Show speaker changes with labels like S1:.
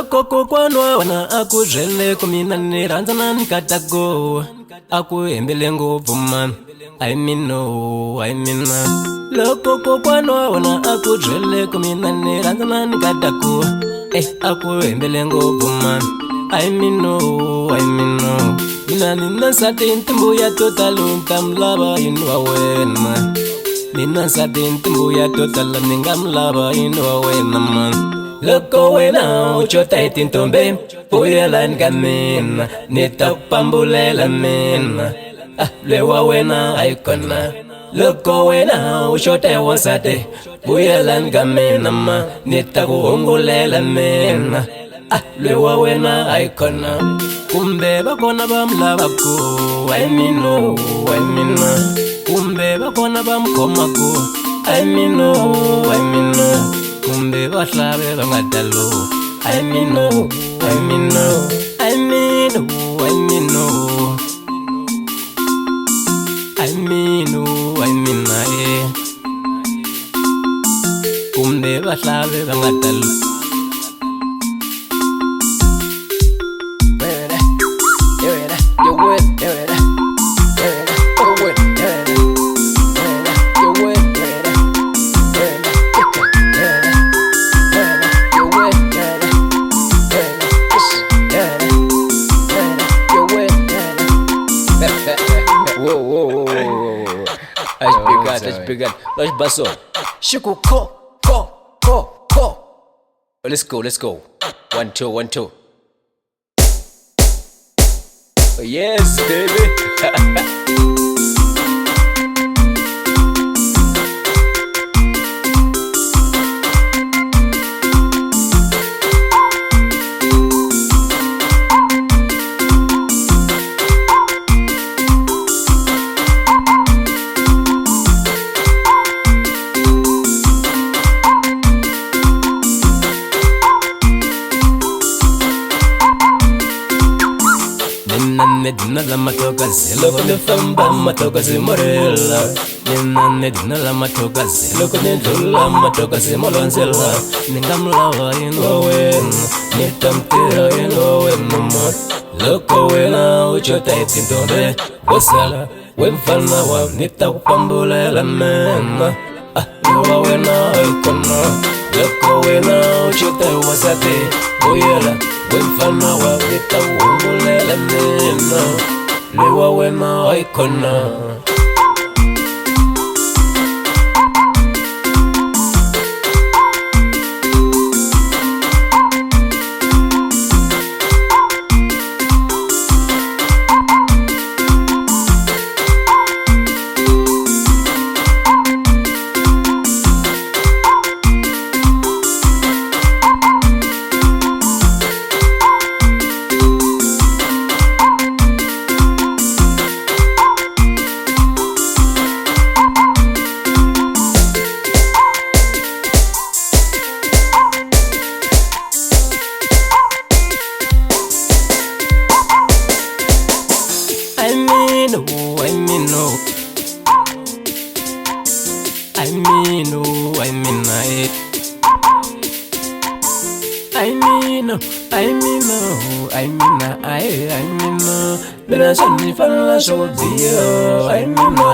S1: Loko kokwanwa wana akuzhele kumina ranzana nikatago aku embele ngopfu man Ahimina. Loko kokwanwa wana akuzhele kumina ranzana nikatago aku embele ngopfu man Ahimina. Mina nina satinti mbuya totalu nkamlaba inwa wena. Nina satinti mbuya totalu nkamlaba inwa wena man. Loko wena uchota itintombe Uyela ngamina Nitakupambulela mina Lewa wena aikona Loko wena uchota wasate Uyela ngamina ma Nitakuhungulela mina Lewa wena aikona Kumbe bakona bamlabako Ahimina. Kumbe bakona bamkomako Ahimina. Kumbe bahlabe bangadalo Ahimina. Kumbe bahlabe bangadalo Obrigado. Nós passou. Chico, ko. Let's go. 1, 2, 1, 2. Yes, baby. Nina la matoka zelo kone famba matoka zimorela. Nina la matoka zelo kone dula matoka zimolonzela. Ningamlawa inwa wena Nitamtira inwa wena ma. Loko wena uchota itintombe Wasala wemfana wa nitakupambulela mena Lewa wena aikona Loko wena uchota wasate Uyela wemfana wa nitakuhungulela mina Lewa wena aikona Ahimina. Bena sani fala so dia Ahimina.